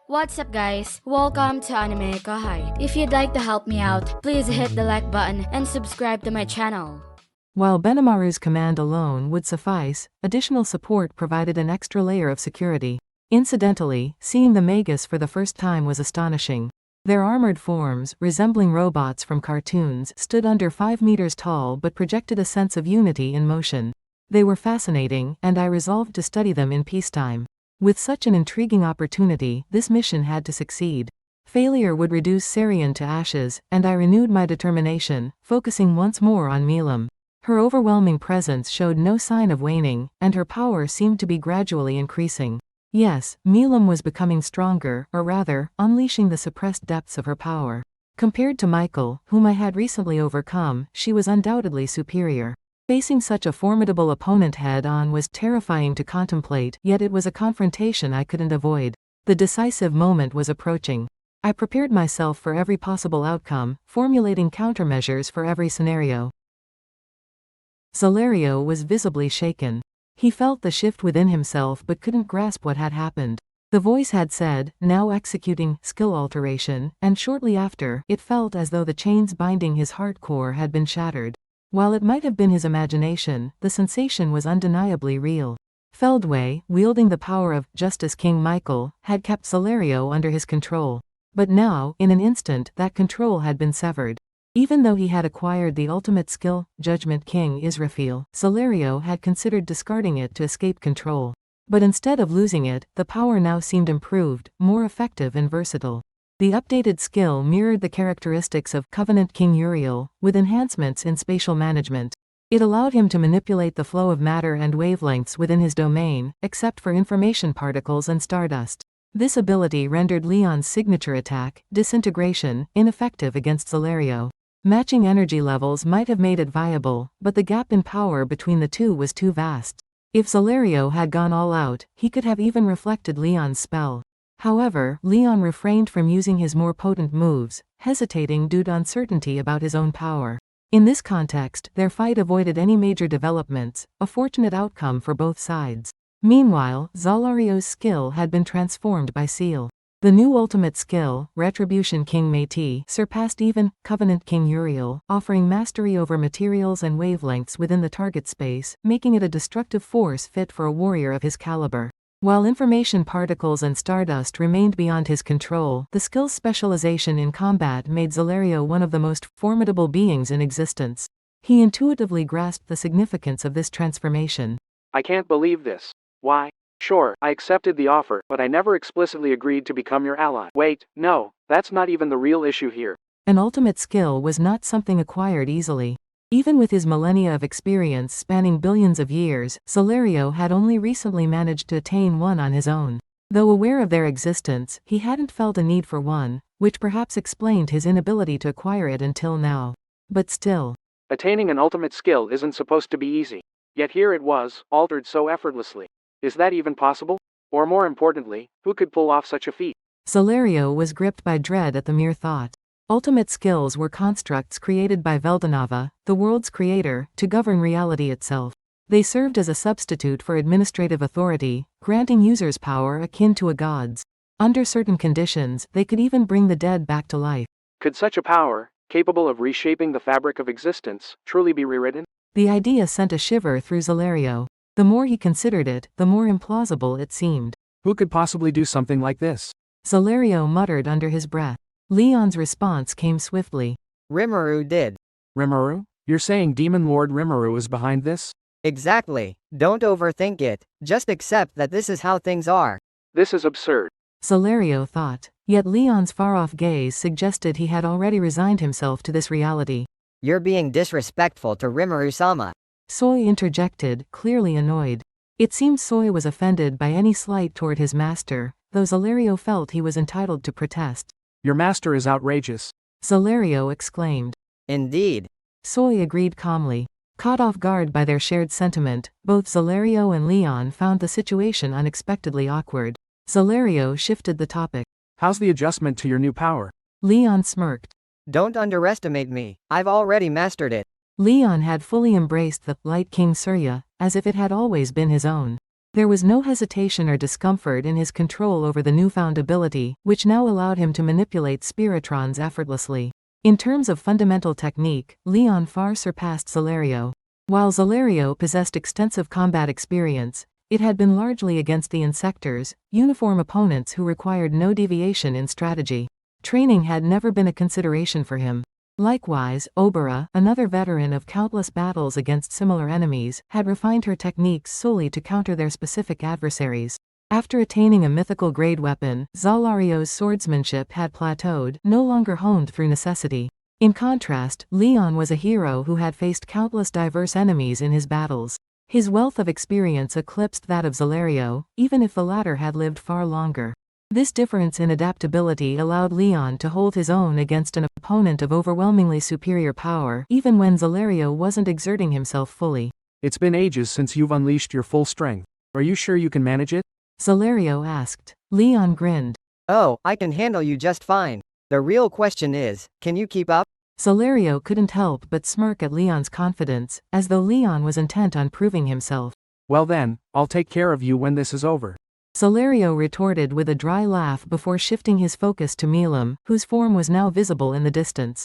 What's up guys? Welcome to AnimeKouhai. If you'd like to help me out, please hit the like button and subscribe to my channel. While Benimaru's command alone would suffice, additional support provided an extra layer of security. Incidentally, seeing the Magus for the first time was astonishing. Their armored forms, resembling robots from cartoons, stood under 5 meters tall but projected a sense of unity in motion. They were fascinating, and I resolved to study them in peacetime. With such an intriguing opportunity, this mission had to succeed. Failure would reduce Sarian to ashes, and I renewed my determination, focusing once more on Milim. Her overwhelming presence showed no sign of waning, and her power seemed to be gradually increasing. Yes, Milim was becoming stronger, or rather, unleashing the suppressed depths of her power. Compared to Michael, whom I had recently overcome, she was undoubtedly superior. Facing such a formidable opponent head-on was terrifying to contemplate, yet it was a confrontation I couldn't avoid. The decisive moment was approaching. I prepared myself for every possible outcome, formulating countermeasures for every scenario. Zalerio was visibly shaken. He felt the shift within himself but couldn't grasp what had happened. The voice had said, "Now executing skill alteration," and shortly after, it felt as though the chains binding his heart core had been shattered. While it might have been his imagination, the sensation was undeniably real. Feldway, wielding the power of Justice King Michael, had kept Zalerio under his control. But now, in an instant, that control had been severed. Even though he had acquired the ultimate skill, Judgment King Israfil, Zalerio had considered discarding it to escape control. But instead of losing it, the power now seemed improved, more effective and versatile. The updated skill mirrored the characteristics of Covenant King Uriel, with enhancements in spatial management. It allowed him to manipulate the flow of matter and wavelengths within his domain, except for information particles and stardust. This ability rendered Leon's signature attack, Disintegration, ineffective against Zalerio. Matching energy levels might have made it viable, but the gap in power between the two was too vast. If Zalerio had gone all out, he could have even reflected Leon's spell. However, Leon refrained from using his more potent moves, hesitating due to uncertainty about his own power. In this context, their fight avoided any major developments, a fortunate outcome for both sides. Meanwhile, Zalario's skill had been transformed by Seal. The new ultimate skill, Retribution King Métis, surpassed even Covenant King Uriel, offering mastery over materials and wavelengths within the target space, making it a destructive force fit for a warrior of his caliber. While information particles and stardust remained beyond his control, the skill's specialization in combat made Zalerio one of the most formidable beings in existence. He intuitively grasped the significance of this transformation. I can't believe this. Why? Sure, I accepted the offer, but I never explicitly agreed to become your ally. Wait, no, that's not even the real issue here. An ultimate skill was not something acquired easily. Even with his millennia of experience spanning billions of years, Zalerio had only recently managed to attain one on his own. Though aware of their existence, he hadn't felt a need for one, which perhaps explained his inability to acquire it until now. But still. Attaining an ultimate skill isn't supposed to be easy. Yet here it was, altered so effortlessly. Is that even possible? Or more importantly, who could pull off such a feat? Zalerio was gripped by dread at the mere thought. Ultimate skills were constructs created by Veldanava, the world's creator, to govern reality itself. They served as a substitute for administrative authority, granting users power akin to a god's. Under certain conditions, they could even bring the dead back to life. Could such a power, capable of reshaping the fabric of existence, truly be rewritten? The idea sent a shiver through Zalerio. The more he considered it, the more implausible it seemed. Who could possibly do something like this? Zalerio muttered under his breath. Leon's response came swiftly. Rimuru did. Rimuru? You're saying Demon Lord Rimuru is behind this? Exactly. Don't overthink it, just accept that this is how things are. This is absurd. Zalerio thought. Yet Leon's far-off gaze suggested he had already resigned himself to this reality. You're being disrespectful to Rimuru-sama. Soy interjected, clearly annoyed. It seemed Soy was offended by any slight toward his master, though Zalerio felt he was entitled to protest. Your master is outrageous. Zalerio exclaimed. Indeed. Soy agreed calmly. Caught off guard by their shared sentiment, both Zalerio and Leon found the situation unexpectedly awkward. Zalerio shifted the topic. How's the adjustment to your new power? Leon smirked. Don't underestimate me, I've already mastered it. Leon had fully embraced the Light King Surya, as if it had always been his own. There was no hesitation or discomfort in his control over the newfound ability, which now allowed him to manipulate spiritrons effortlessly. In terms of fundamental technique, Leon far surpassed Zalerio. While Zalerio possessed extensive combat experience, it had been largely against the insectors, uniform opponents who required no deviation in strategy. Training had never been a consideration for him. Likewise, Obara, another veteran of countless battles against similar enemies, had refined her techniques solely to counter their specific adversaries. After attaining a mythical grade weapon, Zalario's swordsmanship had plateaued, no longer honed through necessity. In contrast, Leon was a hero who had faced countless diverse enemies in his battles. His wealth of experience eclipsed that of Zalerio, even if the latter had lived far longer. This difference in adaptability allowed Leon to hold his own against an opponent of overwhelmingly superior power, even when Zalerio wasn't exerting himself fully. It's been ages since you've unleashed your full strength. Are you sure you can manage it? Zalerio asked. Leon grinned. Oh, I can handle you just fine. The real question is, can you keep up? Zalerio couldn't help but smirk at Leon's confidence, as though Leon was intent on proving himself. Well then, I'll take care of you when this is over. Zalerio retorted with a dry laugh before shifting his focus to Milim, whose form was now visible in the distance.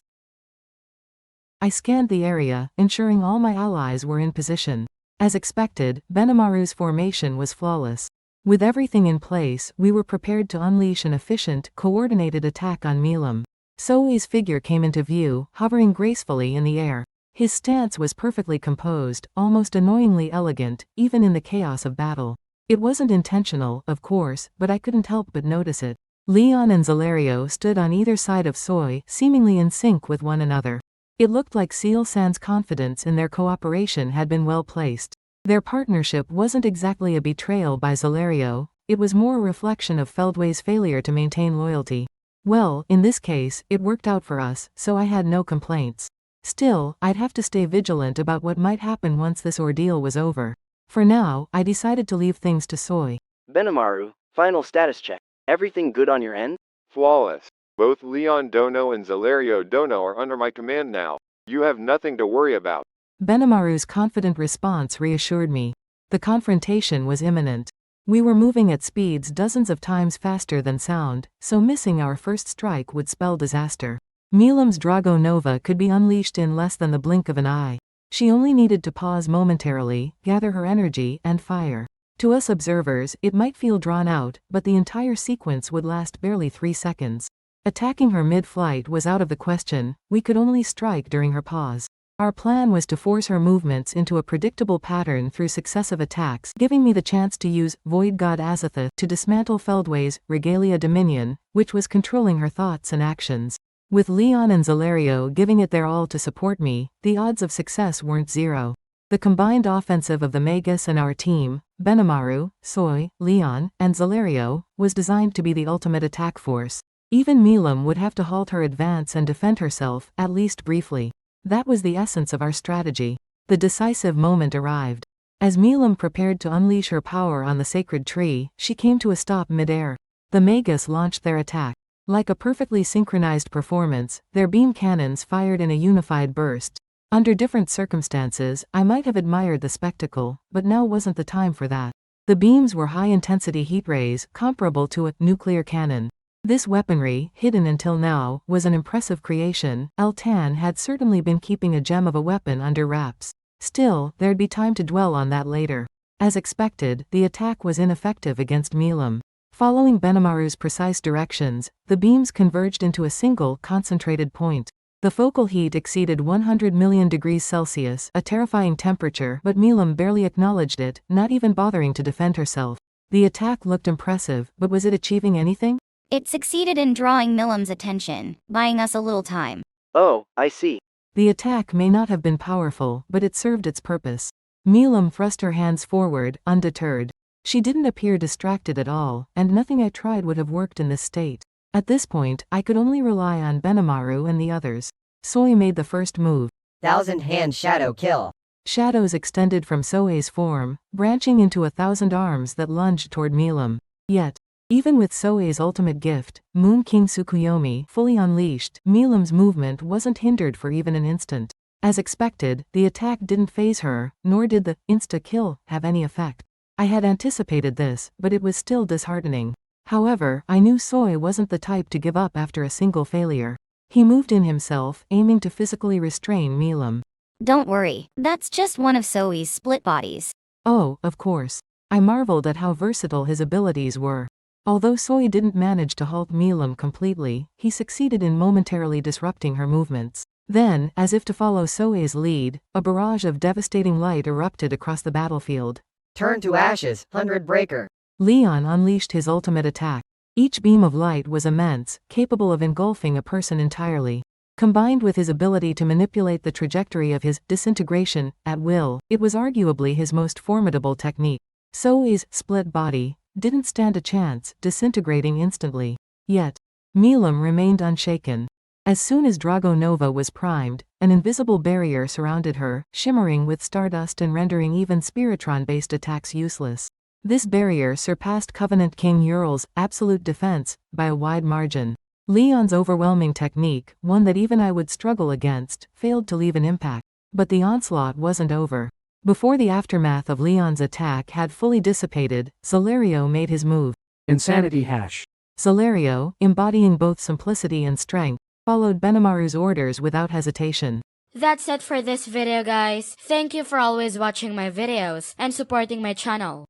I scanned the area, ensuring all my allies were in position. As expected, Benimaru's formation was flawless. With everything in place, we were prepared to unleash an efficient, coordinated attack on Milim. Soei's figure came into view, hovering gracefully in the air. His stance was perfectly composed, almost annoyingly elegant, even in the chaos of battle. It wasn't intentional, of course, but I couldn't help but notice it. Leon and Zalerio stood on either side of Soei, seemingly in sync with one another. It looked like Seal-san's confidence in their cooperation had been well placed. Their partnership wasn't exactly a betrayal by Zalerio, it was more a reflection of Feldway's failure to maintain loyalty. Well, in this case, it worked out for us, so I had no complaints. Still, I'd have to stay vigilant about what might happen once this ordeal was over. For now, I decided to leave things to Soei. Benimaru, final status check. Everything good on your end? Flawless. Both Leon Dono and Zalerio Dono are under my command now. You have nothing to worry about. Benimaru's confident response reassured me. The confrontation was imminent. We were moving at speeds dozens of times faster than sound, so missing our first strike would spell disaster. Milim's Drago Nova could be unleashed in less than the blink of an eye. She only needed to pause momentarily, gather her energy, and fire. To us observers, it might feel drawn out, but the entire sequence would last barely 3 seconds. Attacking her mid-flight was out of the question, we could only strike during her pause. Our plan was to force her movements into a predictable pattern through successive attacks, giving me the chance to use Void God Azathoth to dismantle Feldway's Regalia Dominion, which was controlling her thoughts and actions. With Leon and Zalerio giving it their all to support me, the odds of success weren't zero. The combined offensive of the Magus and our team, Benimaru, Soei, Leon, and Zalerio, was designed to be the ultimate attack force. Even Milim would have to halt her advance and defend herself, at least briefly. That was the essence of our strategy. The decisive moment arrived. As Milim prepared to unleash her power on the sacred tree, she came to a stop mid-air. The Magus launched their attack. Like a perfectly synchronized performance, their beam cannons fired in a unified burst. Under different circumstances, I might have admired the spectacle, but now wasn't the time for that. The beams were high-intensity heat rays, comparable to a nuclear cannon. This weaponry, hidden until now, was an impressive creation. El-Tan had certainly been keeping a gem of a weapon under wraps. Still, there'd be time to dwell on that later. As expected, the attack was ineffective against Milim. Following Benimaru's precise directions, the beams converged into a single, concentrated point. The focal heat exceeded 100 million degrees Celsius, a terrifying temperature, but Milim barely acknowledged it, not even bothering to defend herself. The attack looked impressive, but was it achieving anything? It succeeded in drawing Milim's attention, buying us a little time. Oh, I see. The attack may not have been powerful, but it served its purpose. Milim thrust her hands forward, undeterred. She didn't appear distracted at all, and nothing I tried would have worked in this state. At this point, I could only rely on Benimaru and the others. Soei made the first move. 1,000-hand shadow kill. Shadows extended from Soei's form, branching into 1,000 arms that lunged toward Milim. Yet, even with Soei's ultimate gift, Moon King Tsukuyomi, fully unleashed, Milim's movement wasn't hindered for even an instant. As expected, the attack didn't faze her, nor did the insta-kill have any effect. I had anticipated this, but it was still disheartening. However, I knew Soy wasn't the type to give up after a single failure. He moved in himself, aiming to physically restrain Milim. Don't worry, that's just one of Soi's split bodies. Oh, of course. I marveled at how versatile his abilities were. Although Soy didn't manage to halt Milim completely, he succeeded in momentarily disrupting her movements. Then, as if to follow Soi's lead, a barrage of devastating light erupted across the battlefield. Turn to ashes, 100 Breaker. Leon unleashed his ultimate attack. Each beam of light was immense, capable of engulfing a person entirely. Combined with his ability to manipulate the trajectory of his disintegration at will, it was arguably his most formidable technique. Soi's split body didn't stand a chance, disintegrating instantly. Yet, Milim remained unshaken. As soon as Drago Nova was primed, an invisible barrier surrounded her, shimmering with stardust and rendering even Spiritron-based attacks useless. This barrier surpassed Covenant King Ural's absolute defense by a wide margin. Leon's overwhelming technique, one that even I would struggle against, failed to leave an impact. But the onslaught wasn't over. Before the aftermath of Leon's attack had fully dissipated, Zalerio made his move. Insanity hash. Zalerio, embodying both simplicity and strength, followed Benimaru's orders without hesitation. That's it for this video, guys. Thank you for always watching my videos and supporting my channel.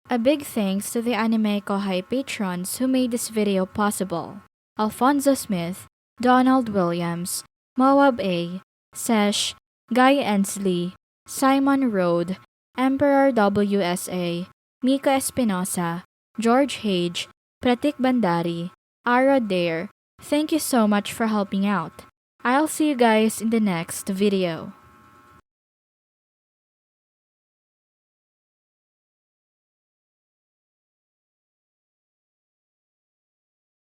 A big thanks to the AnimeKouhai patrons who made this video possible. Alfonso Smith, Donald Williams, Moab A, Sesh, Guy Ensley, Simon Rode, Emperor WSA, Mika Espinosa, George Hage, Pratik Bandari, Ara Dare. Thank you so much for helping out. I'll see you guys in the next video.